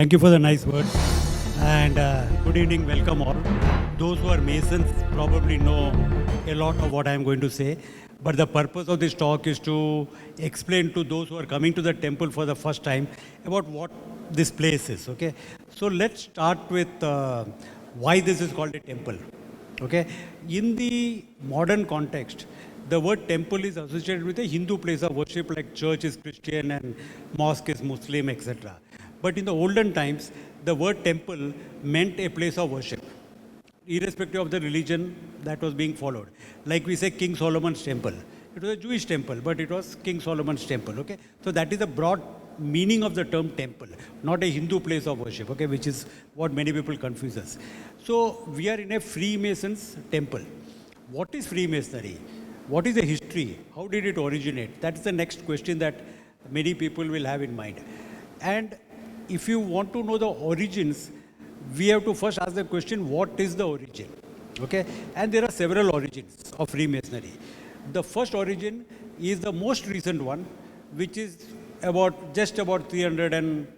Thank you for the nice words. And good evening, welcome all. Those who are Masons probably know a lot of what I am going to say. But the purpose of this talk is to explain to those who are coming to the temple for the first time about what this place is. Okay. So let's start with why this is called a temple. Okay. In the modern context, the word temple is associated with a Hindu place of worship, like church is Christian and mosque is Muslim, etc. But in the olden times, the word temple meant a place of worship, irrespective of the religion that was being followed. Like we say King Solomon's temple. It was a Jewish temple, but it was King Solomon's temple. Okay, so that is the broad meaning of the term temple, not a Hindu place of worship. Okay, which is what many people confuse us. So we are in a Freemasons temple. What is Freemasonry? What is the history? How did it originate? That is the next question that many people will have in mind. And if you want to know the origins, we have to first ask the question, what is the origin? Okay? And there are several origins of Freemasonry. The first origin is the most recent one, which is just about 300 and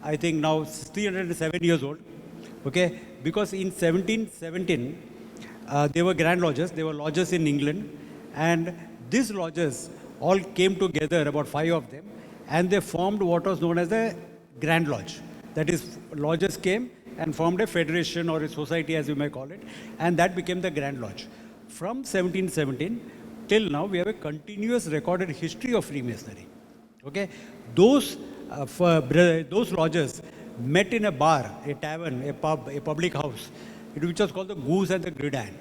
I think now 307 years old. Okay? Because in 1717, they were grand lodges. They were lodges in England. And these lodges all came together, about 5 of them, and they formed what was known as the Grand Lodge. That is, lodges came and formed a federation or a society, as you may call it, and that became the Grand Lodge. From 1717 till now, we have a continuous recorded history of Freemasonry. Okay, those lodges met in a bar, a tavern, a pub, a public house, which was called the Goose and the Gridiron.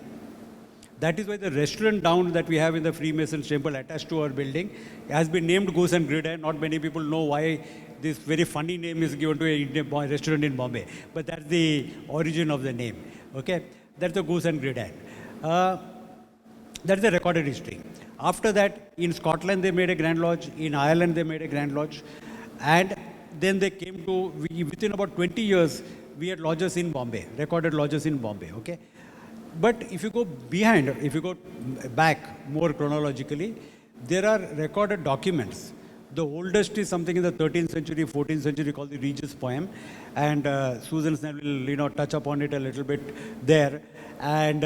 That is why the restaurant down that we have in the Freemasons temple attached to our building has been named Goose and Gridiron. Not many people know why this very funny name is given to a restaurant in Bombay, but that's the origin of the name. Okay, that's the Goose and Gridiron. That's the recorded history. After that, in Scotland they made a Grand Lodge. In Ireland they made a Grand Lodge, and then they came to within about 20 years we had lodges in Bombay, recorded lodges in Bombay. Okay. But if you go back more chronologically, there are recorded documents. The oldest is something in the 13th century, 14th century called the Regis poem. And Susan Snell will touch upon it a little bit there. And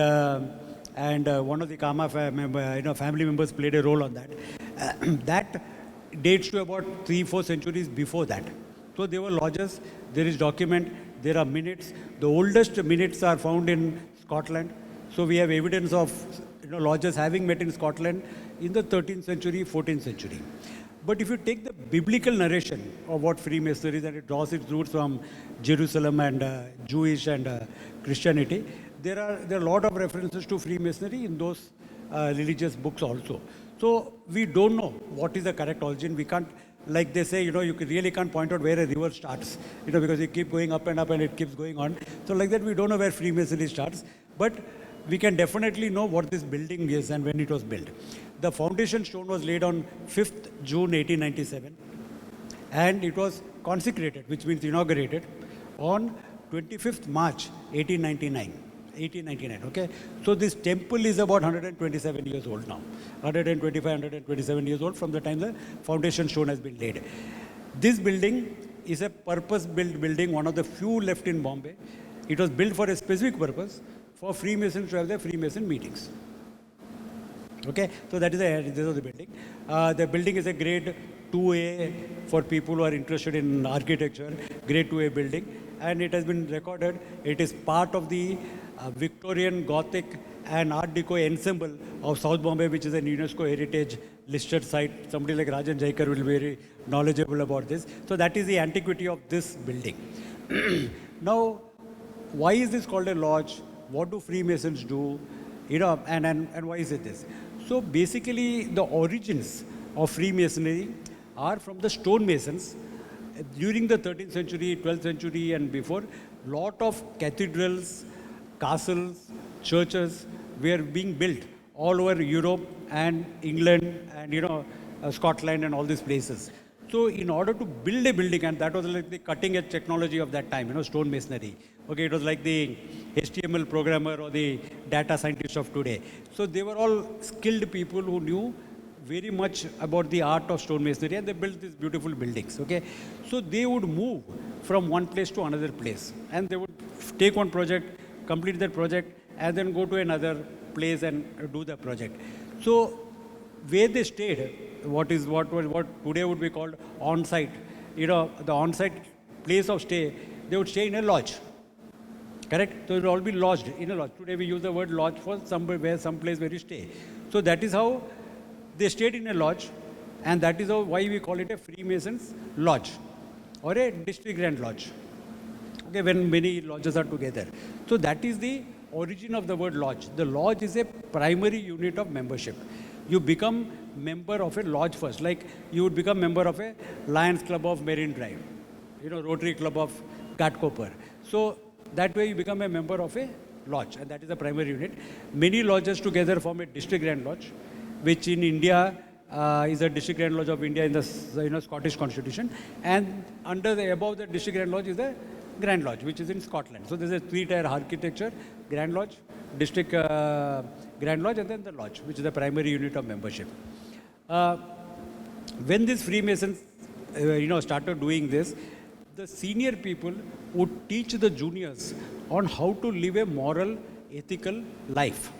one of the Kama family members played a role on that. That dates to about 3-4 centuries before that. So there were lodges, there is document, there are minutes. The oldest minutes are found in Scotland. So we have evidence of lodges having met in Scotland in the 13th century, 14th century. But if you take the biblical narration of what Freemasonry is, and it draws its roots from Jerusalem and Jewish and Christianity, there are a lot of references to Freemasonry in those religious books also. So we don't know what is the correct origin. We can't, like they say, you really can't point out where a river starts, because you keep going up and it keeps going on. So like that, we don't know where Freemasonry starts, but we can definitely know what this building is and when it was built. The foundation stone was laid on 5th June 1897, and it was consecrated, which means inaugurated, on 25th March 1899. Okay, so this temple is about 127 years old now, 125, 127 years old from the time the foundation stone has been laid. This building is a purpose-built building, one of the few left in Bombay. It was built for a specific purpose, for Freemasons to have their Freemason meetings. Okay, so that is this is the building. The building is a grade 2A for people who are interested in architecture, grade 2A building, and it has been recorded. It is part of the Victorian Gothic and Art Deco ensemble of South Bombay, which is a UNESCO heritage listed site. Somebody like Rajan Jaikar will be very knowledgeable about this. So that is the antiquity of this building. Now, why is this called a lodge? What do Freemasons do? And why is it this? So basically, the origins of Freemasonry are from the stonemasons. During the 13th century, 12th century and before, lot of cathedrals, castles, churches were being built all over Europe and England and Scotland and all these places. So in order to build a building, and that was like the cutting edge technology of that time, stone masonry. Okay, it was like the HTML programmer or the data scientist of today. So they were all skilled people who knew very much about the art of stonemasonry, and they built these beautiful buildings. Okay, so they would move from one place to another place, and they would take one project, complete that project, and then go to another place and do the project. So where they stayed, what today would be called on-site, the on-site place of stay, they would stay in a lodge. Correct? So it will all be lodged in a lodge. Today we use the word lodge for some place where you stay. So that is how they stayed in a lodge, and that is why we call it a Freemasons lodge or a district grand lodge. Okay, when many lodges are together. So that is the origin of the word lodge. The lodge is a primary unit of membership. You become member of a lodge first, like you would become member of a Lions Club of Marine Drive, Rotary Club of Ghatkopar. So that way you become a member of a lodge, and that is the primary unit. Many lodges together form a district grand lodge, which in India is a district grand lodge of India in the Scottish constitution, and above the district grand lodge is the grand lodge, which is in Scotland. So there's a three-tier architecture: grand lodge, district grand lodge, and then the lodge, which is the primary unit of membership. When these Freemasons started doing this, the senior people would teach the juniors on how to live a moral, ethical life.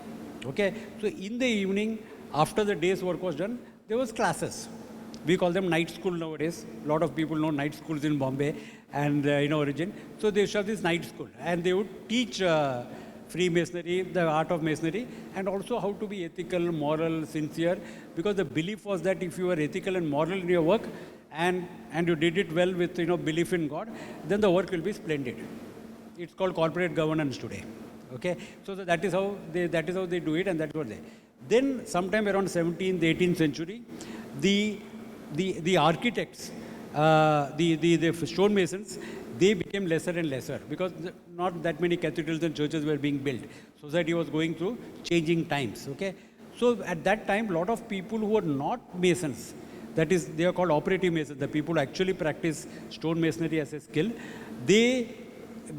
Okay, so in the evening, after the day's work was done, there was classes. We call them night school nowadays. A lot of people know night schools in Bombay and origin. So they used to have this night school, and they would teach Freemasonry, the art of masonry, and also how to be ethical, moral, sincere, because the belief was that if you are ethical and moral in your work, and you did it well with belief in God, then the work will be splendid. It's called corporate governance today. Okay, so that is how they do it, and that's what they. Then sometime around 17th, 18th century, the architects, the stonemasons, they became lesser and lesser because not that many cathedrals and churches were being built. Society was going through changing times. Okay, so at that time, a lot of people who were not masons, that is, they are called operative masons, the people who actually practice stonemasonry as a skill, they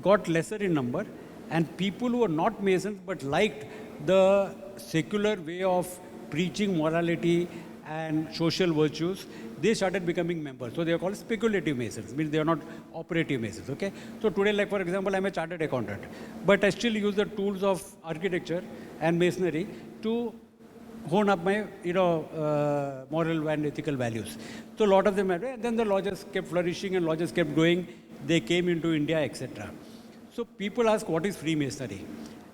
got lesser in number, and people who were not masons but liked the secular way of preaching morality and social virtues, they started becoming members. So they are called speculative masons, means they are not operative masons. Okay, so today, like for example, I'm a chartered accountant, but I still use the tools of architecture and masonry to hone up my moral and ethical values. So a lot of them are there, and then the lodges kept flourishing and lodges kept growing. They came into India, etc. So people ask, what is Freemasonry?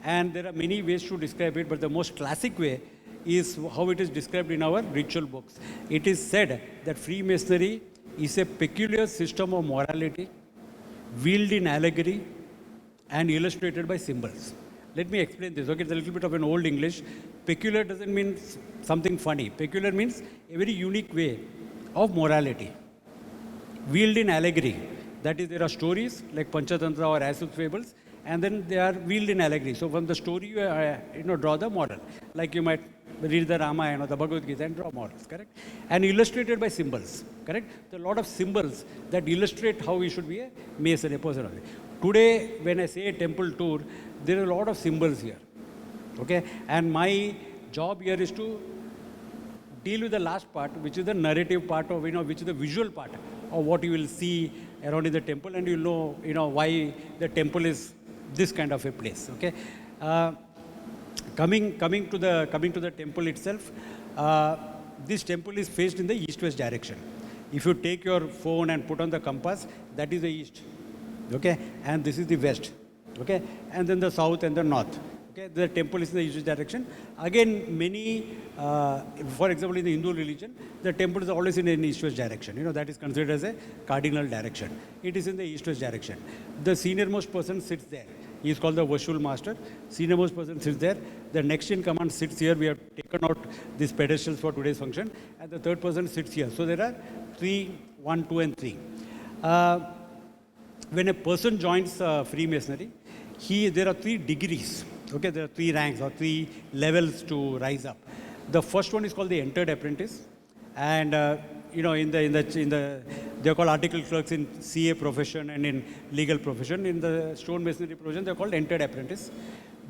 And there are many ways to describe it, but the most classic way is how it is described in our ritual books. It is said that Freemasonry is a peculiar system of morality, veiled in allegory and illustrated by symbols. Let me explain this. Okay, it's a little bit of an old English. Peculiar doesn't mean something funny. Peculiar means a very unique way of morality. Veiled in allegory. That is, there are stories like Panchatantra or Aesop's fables, and then they are veiled in allegory. So from the story you draw the moral. Like you might read the Ramayana or the Bhagavad Gita and draw morals, correct? And illustrated by symbols, correct? There are a lot of symbols that illustrate how we should be a mason, a person. Today, when I say a temple tour, there are a lot of symbols here, okay? And my job here is to deal with the last part, which is the narrative part of, which is the visual part of what you will see around in the temple, and you'll know, why the temple is this kind of a place, okay? Coming to the temple itself, this temple is faced in the east-west direction. If you take your phone and put on the compass, that is the east, okay? And this is the west, okay? And then the south and the north. Okay, the temple is in the east direction. Again, many, for example, in the Hindu religion, the temple is always in an east-west direction. That is considered as a cardinal direction. It is in the east-west direction. The senior-most person sits there. He is called the Vashul master. Senior-most person sits there. The next in command sits here. We have taken out these pedestals for today's function. And the third person sits here. So there are 3, 1, 2, and 3. When a person joins Freemasonry, there are 3 degrees. Okay, there are 3 ranks or 3 levels to rise up. The first one is called the entered apprentice, and they're called article clerks in CA profession and in legal profession. In the stonemasonry profession, they're called entered apprentice.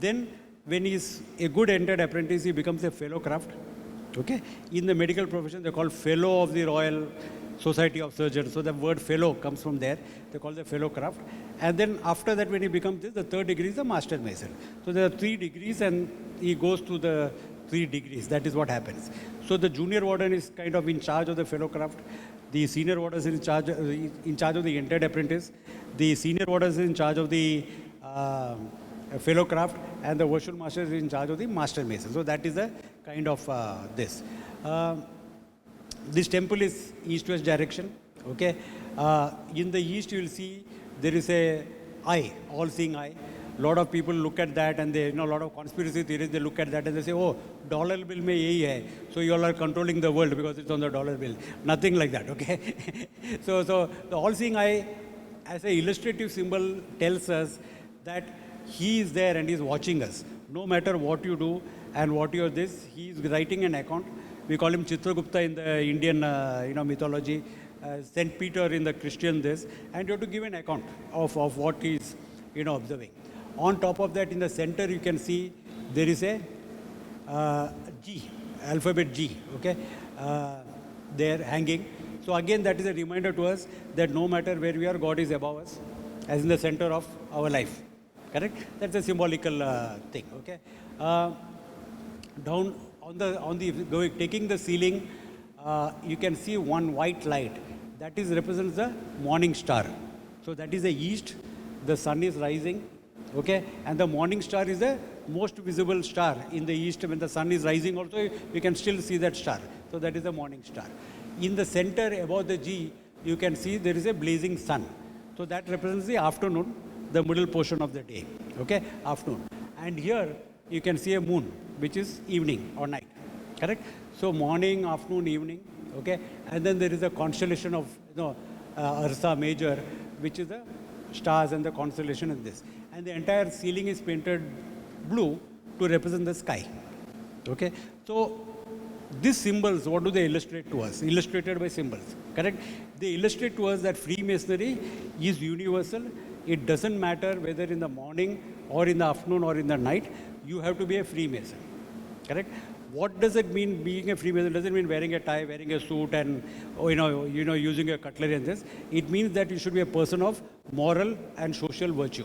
Then, when he's a good entered apprentice, he becomes a fellow craft. Okay? In the medical profession, they're called fellow of the Royal Society of Surgeons. So the word fellow comes from there. They call the fellow craft. And then after that, when he becomes this, the third degree is the master mason. So there are 3 degrees and he goes to the 3 degrees. That is what happens. So the junior warden is kind of in charge of the fellow craft. The senior warden is in charge of the entered apprentice. The senior warden is in charge of the fellow craft, and the virtual master is in charge of the master mason. So that is the kind of this. This temple is east-west direction. Okay. In the east, you will see there is a eye, all-seeing eye. A lot of people look at that, and they, a lot of conspiracy theories, they look at that and they say, oh, dollar bill mein yahi hai. So you all are controlling the world because it's on the dollar bill. Nothing like that, okay? So the all-seeing eye, as an illustrative symbol, tells us that he is there and he is watching us. No matter what you do and what you are this, he is writing an account. We call him Chitragupta in the Indian mythology, Saint Peter in the Christian this, and you have to give an account of what he is observing. On top of that, in the center, you can see there is a G, alphabet G, okay, there hanging. So again, that is a reminder to us that no matter where we are, God is above us, as in the center of our life. Correct? That's a symbolical thing. Okay. Down on the taking the ceiling, you can see one white light. That represents the morning star. So that is the east. The sun is rising. Okay, and the morning star is the most visible star in the east. When the sun is rising also, you can still see that star. So that is the morning star. In the center above the G, you can see there is a blazing sun. So that represents the afternoon, the middle portion of the day. Okay, afternoon. And here you can see a moon, which is evening or night. Correct? So morning, afternoon, evening. Okay, and then there is a constellation of Ursa Major, which is the stars and the constellation in this. And the entire ceiling is painted blue to represent the sky. Okay, so these symbols, what do they illustrate to us? Illustrated by symbols, correct? They illustrate to us that Freemasonry is universal. It doesn't matter whether in the morning or in the afternoon or in the night, you have to be a Freemason, correct? What does it mean being a Freemason? Does it mean wearing a tie, wearing a suit, and using a cutlery and this? It means that you should be a person of moral and social virtue.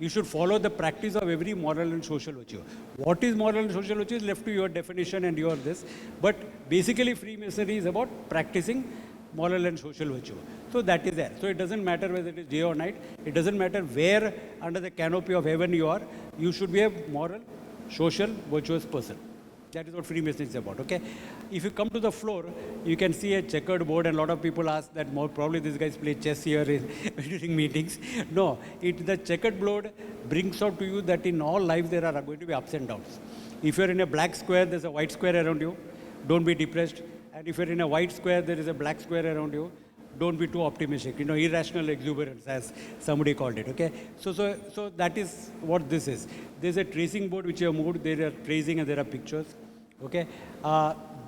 You should follow the practice of every moral and social virtue. What is moral and social virtue is left to your definition and your this. But basically, Freemasonry is about practicing moral and social virtue. So that is there. So it doesn't matter whether it is day or night. It doesn't matter where under the canopy of heaven you are. You should be a moral, social, virtuous person. That is what Freemasonry is about, okay? If you come to the floor, you can see a checkered board, and a lot of people ask that probably these guys play chess here during meetings. No, the checkered board brings out to you that in all lives there are going to be ups and downs. If you're in a black square, there's a white square around you. Don't be depressed. And if you're in a white square, there is a black square around you. Don't be too optimistic. Irrational exuberance, as somebody called it, okay? So that is what this is. There's a tracing board which you have moved. There are tracing and there are pictures, okay?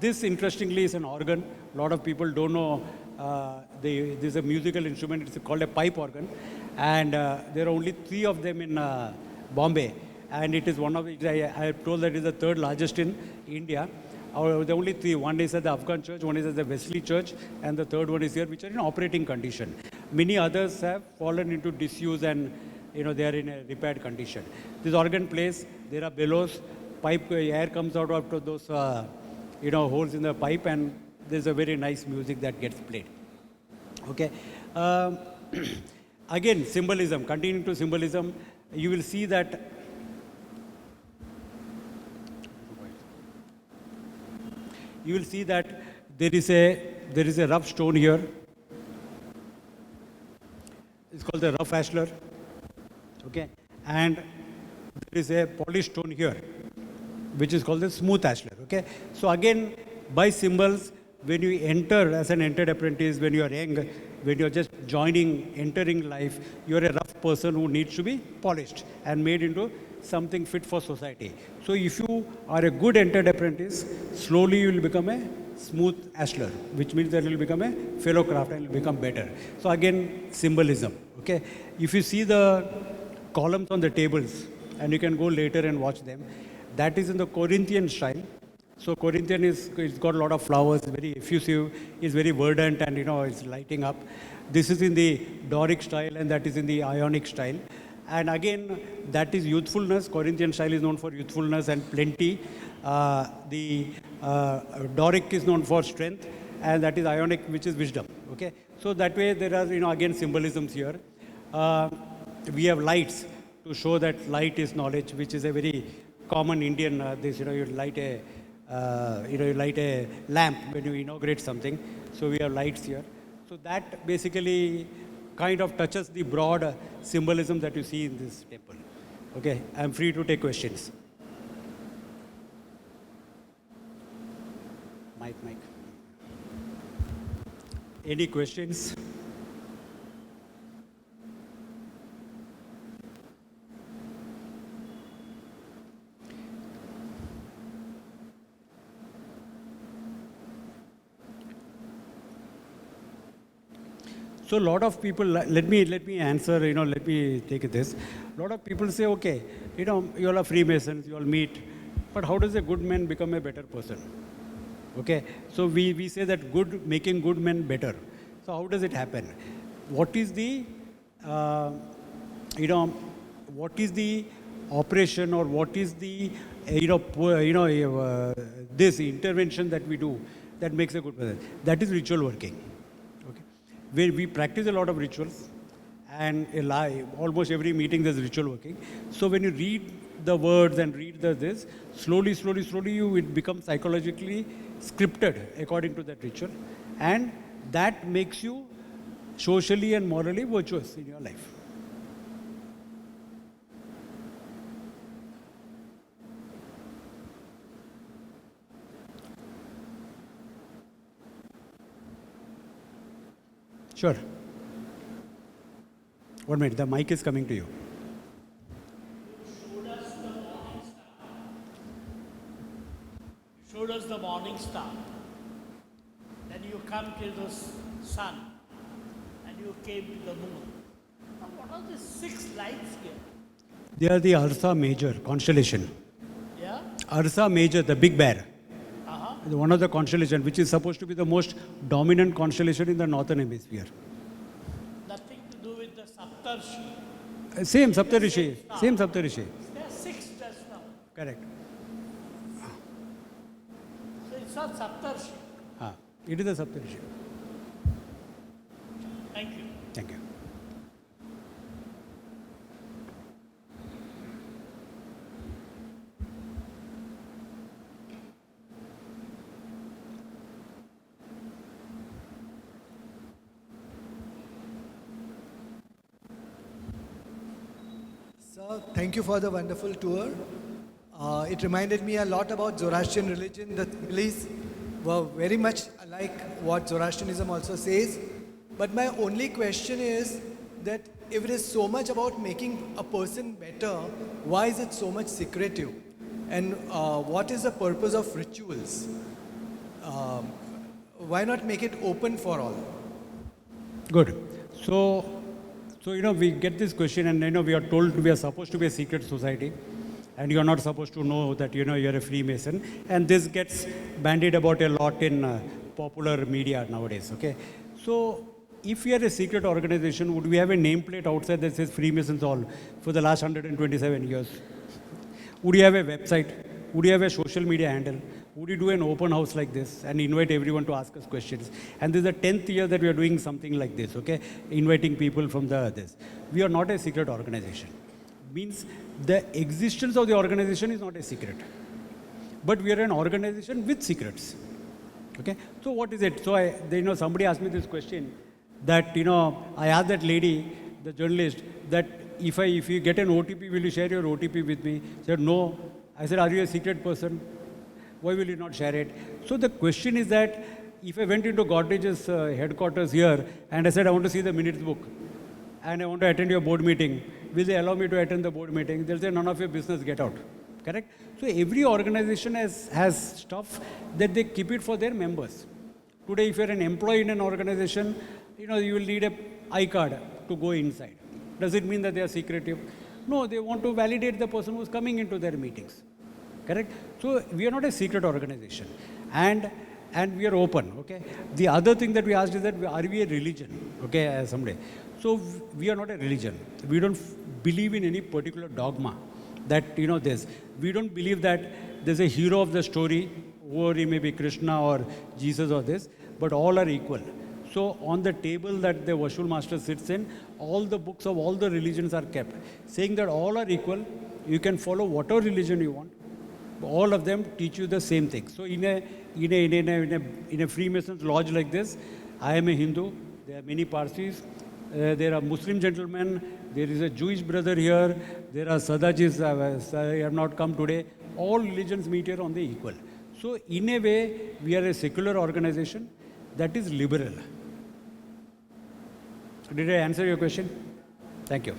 This, interestingly, is an organ. A lot of people don't know. There's a musical instrument. It's called a pipe organ. And there are only 3 of them in Bombay. And it is one of, I have told that it is the 3rd largest in India. The only 3, one is at the Afghan church, one is at the Wesley church, and the 3rd one is here, which are in operating condition. Many others have fallen into disuse and they are in a repaired condition. This organ plays, there are bellows, air comes out of those holes in the pipe, and there's a very nice music that gets played. Okay. Again, symbolism, continuing to symbolism, you will see that there is a rough stone here. It's called the rough ashlar. Okay, and there is a polished stone here, which is called the smooth ashlar. Okay, so again, by symbols, when you enter as an entered apprentice, when you are young, when you are just entering life, you are a rough person who needs to be polished and made into something fit for society. So if you are a good entered apprentice, slowly you will become a smooth ashlar, which means that you will become a fellow craft and will become better. So again, symbolism. Okay, if you see the columns on the tables, and you can go later and watch them, that is in the Corinthian style. So Corinthian it's got a lot of flowers, very effusive, is very verdant, and it's lighting up. This is in the Doric style, and that is in the Ionic style. And again, that is youthfulness. Corinthian style is known for youthfulness and plenty. The Doric is known for strength, and that is Ionic, which is wisdom. Okay, so that way there are again symbolisms here. We have lights to show that light is knowledge, which is a very common Indian. You light a you light a lamp when you inaugurate something. So we have lights here. So that basically kind of touches the broad symbolism that you see in this temple. Okay, I'm free to take questions. Mic. Any questions? So a lot of people, let me answer, let me take this. A lot of people say, okay, you all are Freemasons, you all meet, but how does a good man become a better person? Okay, so we say that making good men better. So how does it happen? What is the, what is the operation, or what is the, this intervention that we do that makes a good person? That is ritual working. Where we practice a lot of rituals, and almost every meeting there's ritual working. So when you read the words and read this, slowly it becomes psychologically scripted according to that ritual, and that makes you socially and morally virtuous in your life. Sure. 1 minute, the mic is coming to you. You showed us the morning star. Then you come to the sun, and you came to the moon. Now, what are these 6 lights here? They are the Ursa Major constellation. Yeah? Ursa Major, the big bear. One of the constellation, which is supposed to be the most dominant constellation in the northern hemisphere. Nothing to do with the Saptarshi. Same Saptarishi. Same Saptarishi. There are 6 just now. Correct. So it's not Saptarshi. It is a Saptarishi. Thank you. Thank you. Sir, thank you for the wonderful tour. It reminded me a lot about Zoroastrian religion. The Tibelis were very much like what Zoroastrianism also says. But my only question is that if it is so much about making a person better, why is it so much secretive? And what is the purpose of rituals? Why not make it open for all? Good. So we get this question, and we are told we are supposed to be a secret society, and you are not supposed to know that you are a Freemason, and this gets bandied about a lot in popular media nowadays. Okay, so if we are a secret organization, would we have a nameplate outside that says Freemasons all for the last 127 years? Would you have a website? Would you have a social media handle? Would you do an open house like this and invite everyone to ask us questions? And this is the 10th year that we are doing something like this, okay? Inviting people from this. We are not a secret organization. Means the existence of the organization is not a secret. But we are an organization with secrets. Okay? So what is it? So somebody asked me this question that, I asked that lady, the journalist, that if you get an OTP, will you share your OTP with me? She said, no. I said, are you a secret person? Why will you not share it? So the question is that if I went into Godrege's headquarters here and I said, I want to see the minutes book and I want to attend your board meeting, will they allow me to attend the board meeting? They'll say, none of your business, get out. Correct? So every organization has stuff that they keep it for their members. Today, if you're an employee in an organization, you will need an I-card to go inside. Does it mean that they are secretive? No, they want to validate the person who's coming into their meetings. correct? So we are not a secret organization, and we are open, okay? The other thing that we asked is that are we a religion, okay, someday? So we are not a religion. We don't believe in any particular dogma that, this. We don't believe that there's a hero of the story, or he may be Krishna or Jesus or this, but all are equal. So on the table that the Vashul Master sits in, all the books of all the religions are kept, saying that all are equal. You can follow whatever religion you want. All of them teach you the same thing. So in a Freemasons lodge like this, I am a Hindu. There are many Parsis. There are Muslim gentlemen. There is a Jewish brother here. There are Sadajis. I have not come today. All religions meet here on the equal. So in a way, we are a secular organization that is liberal. Did I answer your question? Thank you.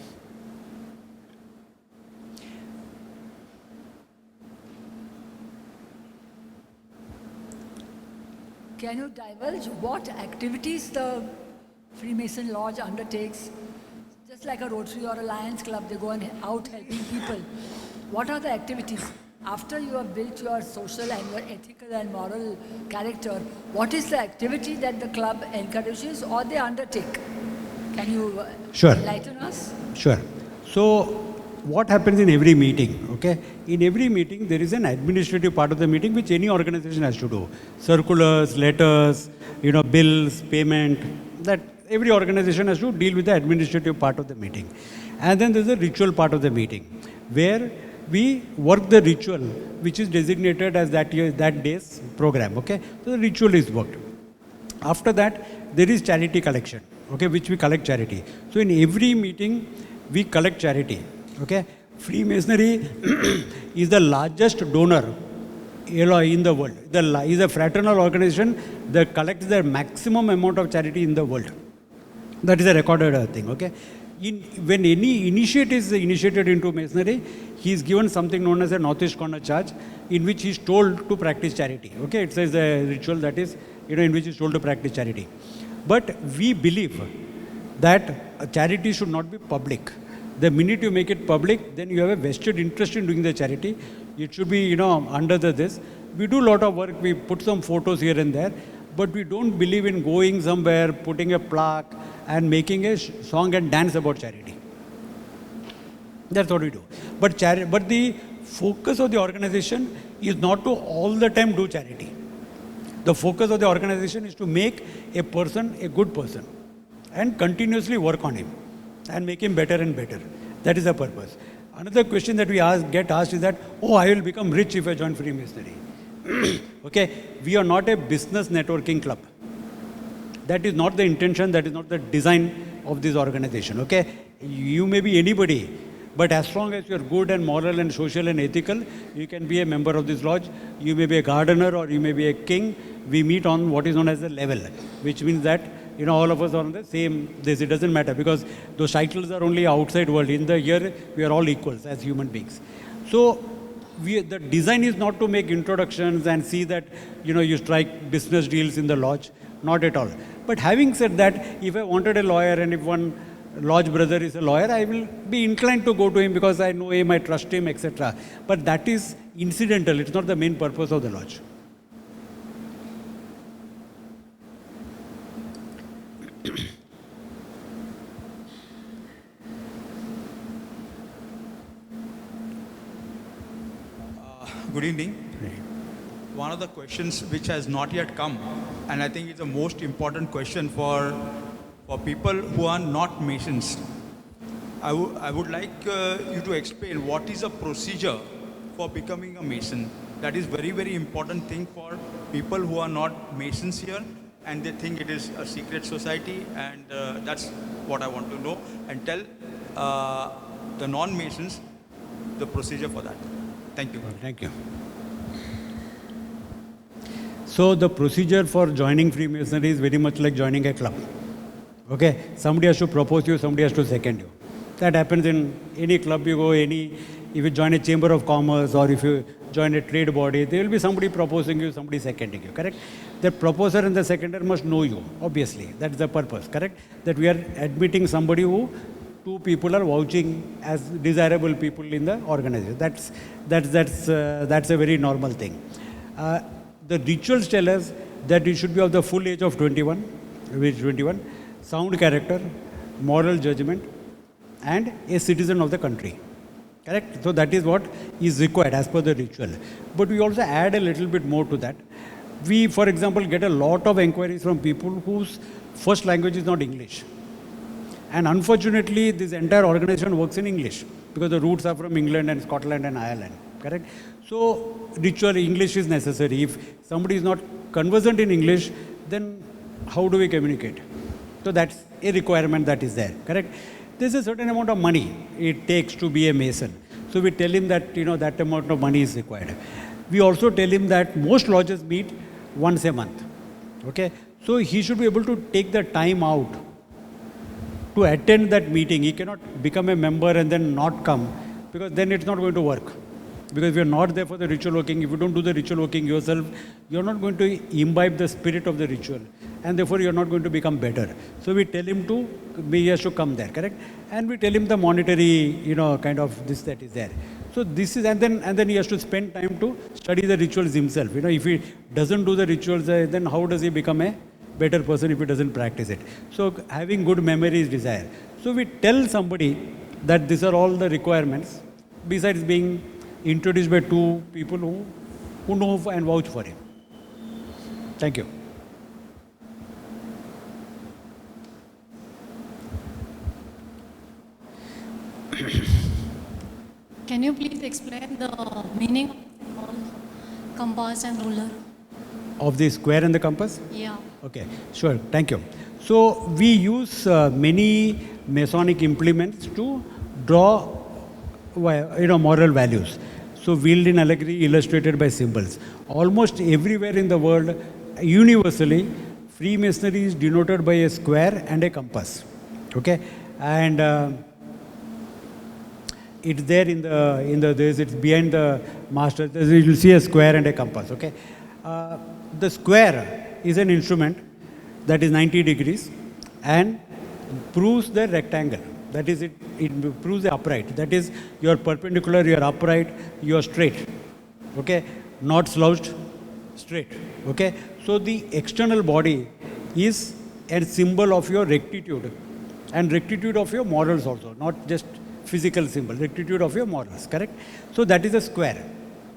Can you divulge what activities the Freemason Lodge undertakes? Just like a Rotary or a Lions Club, they go out helping people. What are the activities? After you have built your social and your ethical and moral character, what is the activity that the club encourages or they undertake? Can you enlighten us? Sure. So what happens in every meeting, okay? In every meeting, there is an administrative part of the meeting which any organization has to do. Circulars, letters, bills, payment, that every organization has to deal with the administrative part of the meeting. And then there's a ritual part of the meeting where we work the ritual which is designated as that day's program, okay? So the ritual is worked. After that, there is charity collection, okay, which we collect charity. So in every meeting, we collect charity. Okay, Freemasonry is the largest donor in the world. Is a fraternal organization that collects the maximum amount of charity in the world. That is a recorded thing. Okay, when any initiate is initiated into Masonry, he is given something known as a Northeast Corner charge, in which he is told to practice charity. Okay, it says a ritual that is in which he is told to practice charity. But we believe that charity should not be public. The minute you make it public, then you have a vested interest in doing the charity. It should be, under this. We do a lot of work. We put some photos here and there, but we don't believe in going somewhere, putting a plaque and making a song and dance about charity. That's what we do. But the focus of the organization is not to all the time do charity. The focus of the organization is to make a person a good person and continuously work on him and make him better and better. That is the purpose. Another question that we get asked is that, I will become rich if I join Freemasonry. Okay, we are not a business networking club. That is not the intention, that is not the design of this organization. Okay, you may be anybody, but as long as you are good and moral and social and ethical, you can be a member of this lodge. You may be a gardener or you may be a king. We meet on what is known as the level, which means that all of us are on the same this. It doesn't matter because those titles are only outside world. In the here, we are all equals as human beings. So the design is not to make introductions and see that, you strike business deals in the lodge. Not at all. But having said that, if I wanted a lawyer and if one lodge brother is a lawyer, I will be inclined to go to him because I know him, I trust him, etc. But that is incidental. It's not the main purpose of the lodge. Good evening. One of the questions which has not yet come, and I think it's the most important question for people who are not Masons. I would like you to explain what is a procedure for becoming a Mason. That is very, very important thing for people who are not Masons here and they think it is a secret society, and that's what I want to know, and tell the non-Masons the procedure for that. Thank you. Thank you. So the procedure for joining Freemasonry is very much like joining a club. Okay, somebody has to propose you, somebody has to second you. That happens in any club you go, if you join a chamber of commerce or if you join a trade body, there will be somebody proposing you, somebody seconding you, correct? The proposer and the seconder must know you, obviously. That's the purpose, correct? That we are admitting somebody who two people are vouching as desirable people in the organization. That's a very normal thing. The rituals tell us that you should be of the full age of 21, which 21, sound character, moral judgment, and a citizen of the country. Correct? So that is what is required as per the ritual. But we also add a little bit more to that. We, for example, get a lot of inquiries from people whose first language is not English. And unfortunately, this entire organization works in English because the roots are from England and Scotland and Ireland. Correct? So ritual English is necessary. If somebody is not conversant in English, then how do we communicate? So that's a requirement that is there. Correct? There's a certain amount of money it takes to be a Mason. So we tell him that, that amount of money is required. We also tell him that most lodges meet once a month. Okay? So he should be able to take the time out to attend that meeting. He cannot become a member and then not come, because then it's not going to work. Because if you're not there for the ritual working, if you don't do the ritual working yourself, you're not going to imbibe the spirit of the ritual. And therefore, you're not going to become better. So we tell him he has to come there, correct? And we tell him the monetary, kind of this that is there. So this is, and then he has to spend time to study the rituals himself. If he doesn't do the rituals, then how does he become a better person if he doesn't practice it? So having good memory is desire. So we tell somebody that these are all the requirements, besides being introduced by two people who know and vouch for him. Thank you. Can you please explain the meaning of symbol, compass and ruler? Of the square and the compass? Yeah. Okay, sure. Thank you. So we use many Masonic implements to draw, moral values. So wheeled in allegory, illustrated by symbols. Almost everywhere in the world, universally, Freemasonry is denoted by a square and a compass. Okay, and it's there it's behind the master. You will see a square and a compass. Okay, the square is an instrument that is 90 degrees and proves the rectangle. That is, it proves the upright. That is, you are perpendicular, you are upright, you are straight. Okay, not slouched, straight. Okay, so the external body is a symbol of your rectitude and rectitude of your morals also, not just physical symbol, rectitude of your morals, correct? So that is a square.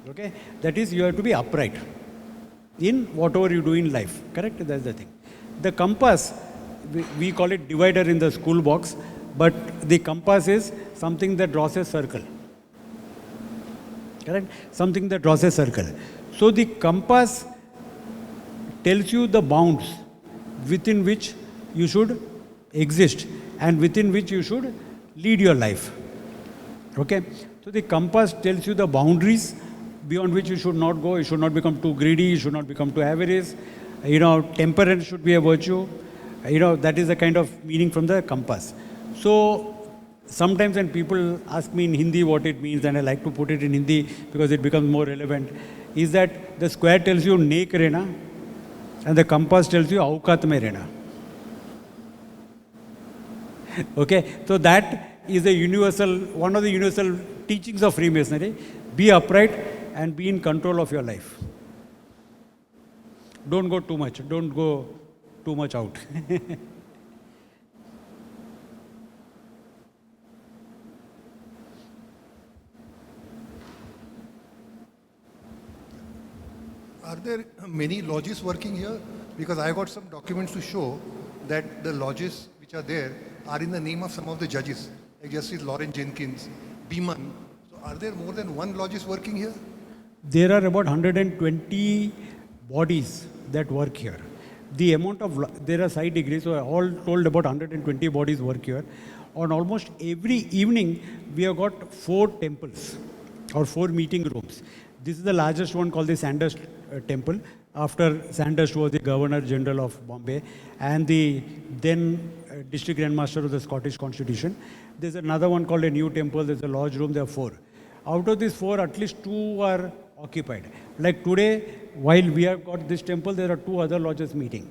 Okay, that is, you have to be upright in whatever you do in life, correct? That's the thing. The compass, we call it divider in the school box, but the compass is something that draws a circle, correct? Something that draws a circle. So the compass tells you the bounds within which you should exist and within which you should lead your life. Okay? So the compass tells you the boundaries beyond which you should not go. You should not become too greedy. You should not become too avarice. Temperance should be a virtue. That is the kind of meaning from the compass. So sometimes when people ask me in Hindi what it means, and I like to put it in Hindi because it becomes more relevant, is that the square tells you nek rehna and the compass tells you aukat mein rehna. Okay, so that is one of the universal teachings of Freemasonry. Be upright and be in control of your life. Don't go too much. Don't go too much out. Are there many lodges working here? Because I got some documents to show that the lodges which are there are in the name of some of the judges, like Justice Lauren Jenkins, Beeman. So are there more than one lodges working here? There are about 120 bodies that work here. The amount of, there are side degrees, so all told about 120 bodies work here. On almost every evening, we have got 4 temples or 4 meeting rooms. This is the largest one called the Sandhurst Temple. After Sandhurst was the Governor General of Bombay and the then District Grand Master of the Scottish Constitution. There's another one called a New Temple. There's a lodge room. There are 4. Out of these 4, at least 2 are occupied. Like today, while we have got this temple, there are 2 other lodges meeting.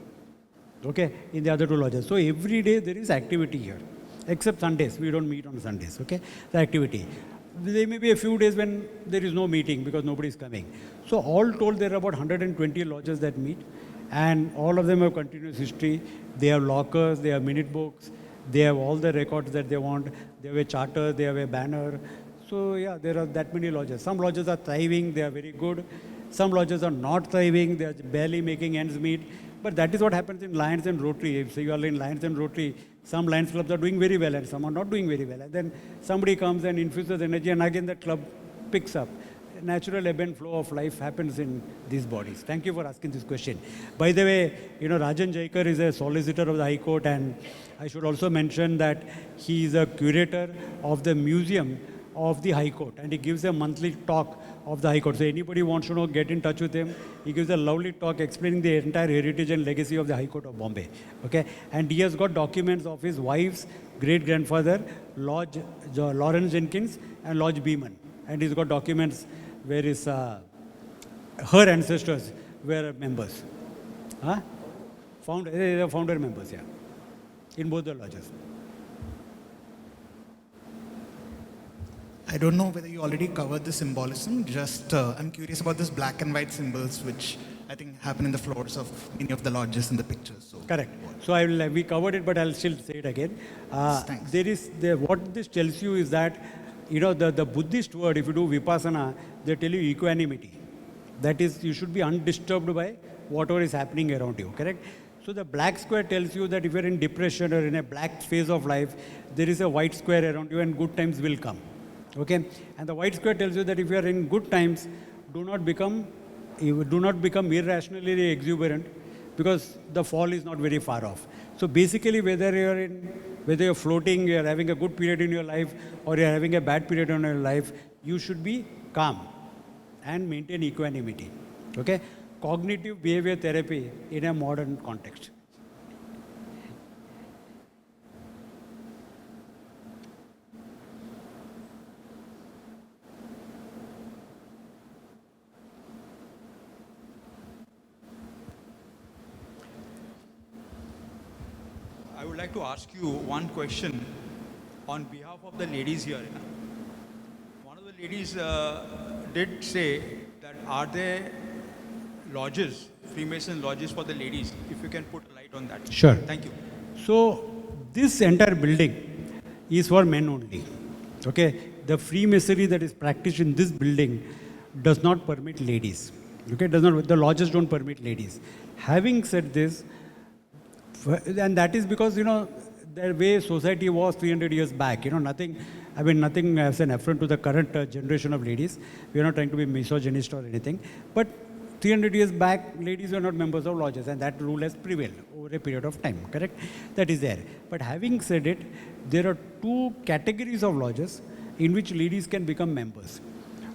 Okay, in the other 2 lodges. So every day there is activity here. except Sundays. We don't meet on Sundays, okay? The activity. There may be a few days when there is no meeting because nobody is coming. So all told, there are about 120 lodges that meet, and all of them have continuous history. They have lockers, they have minute books, they have all the records that they want. They have a charter, they have a banner. So yeah, there are that many lodges. Some lodges are thriving, they are very good. Some lodges are not thriving, they are barely making ends meet. But that is what happens in Lions and Rotary. If you are in Lions and Rotary, some Lions clubs are doing very well and some are not doing very well. And then somebody comes and infuses energy and again the club picks up. Natural ebb and flow of life happens in these bodies. Thank you for asking this question. By the way, Rajan Jaikar is a solicitor of the High Court, and I should also mention that he is a curator of the museum of the High Court, and he gives a monthly talk of the High Court. So anybody wants to know, get in touch with him. He gives a lovely talk explaining the entire heritage and legacy of the High Court of Bombay. Okay, and he has got documents of his wife's great-grandfather, Lord Lawrence Jenkins and Lord Beeman, and he's got documents where her ancestors were members. Huh? They are founder members, yeah, in both the lodges. I don't know whether you already covered the symbolism. Just I'm curious about this black and white symbols, which I think happen in the floors of many of the lodges in the pictures. So correct. So we covered it, but I'll still say it again. Thanks. What this tells you is that the Buddhist word, if you do vipassana, they tell you equanimity. That is, you should be undisturbed by whatever is happening around you. Correct. So the black square tells you that if you're in depression or in a black phase of life, there is a white square around you, and good times will come. Okay, and the white square tells you that if you are in good times, do not become irrationally exuberant, because the fall is not very far off. So basically, whether you're floating, you're having a good period in your life, or you're having a bad period in your life, you should be calm and maintain equanimity. Okay, cognitive behavior therapy in a modern context. I would like to ask you one question on behalf of the ladies here. One of the ladies did say that are there lodges, Freemason lodges for the ladies? If you can put a light on that. Sure. Thank you. So this entire building is for men only. Okay, the Freemasonry that is practiced in this building does not permit ladies. Okay, the lodges don't permit ladies. Having said this, and that is because, the way society was 300 years back, nothing as an affront to the current generation of ladies. We are not trying to be misogynist or anything. But 300 years back, ladies were not members of lodges, and that rule has prevailed over a period of time, correct? That is there. But having said it, there are two categories of lodges in which ladies can become members.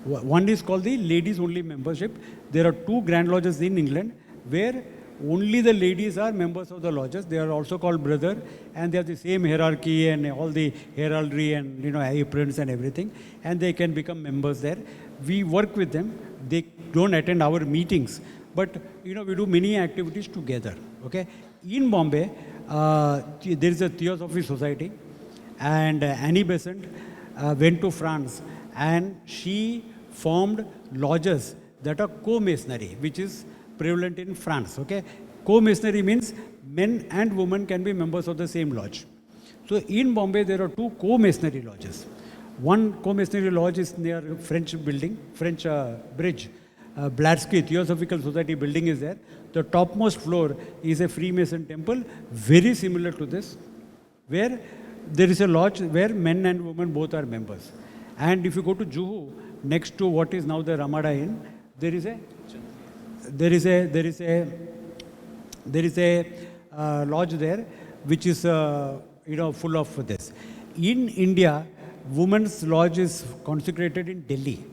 One is called the ladies only membership. There are two grand lodges in England where only the ladies are members of the lodges. They are also called brother, and they have the same hierarchy and all the heraldry and aprons and everything, and they can become members there. We work with them. They don't attend our meetings, but we do many activities together. Okay, in Bombay, there is a Theosophy Society, and Annie Besant went to France, and she formed lodges that are co-masonry, which is prevalent in France. Okay, co-masonry means men and women can be members of the same lodge. So in Bombay there are two co-masonry lodges. One co-masonry lodge is near French bridge, Bladsky Theosophical Society building is there. The topmost floor is a Freemason temple, very similar to this, where there is a lodge where men and women both are members. And if you go to Juhu, next to what is now the Ramada Inn, there is a lodge there which is full of this. In India, women's lodge is consecrated in Delhi.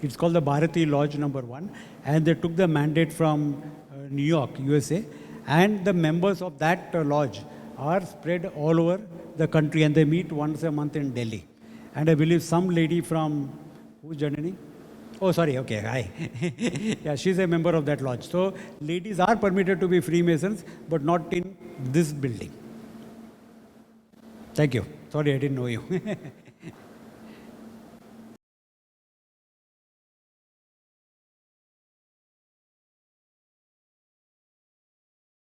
It's called the Bharati Lodge number 1, and they took the mandate from New York, USA, and the members of that lodge are spread all over the country, and they meet once a month in Delhi. And I believe some lady from, who's Janani? Oh, sorry, okay, hi. Yeah, she's a member of that lodge. So ladies are permitted to be Freemasons, but not in this building. Thank you. Sorry, I didn't know you.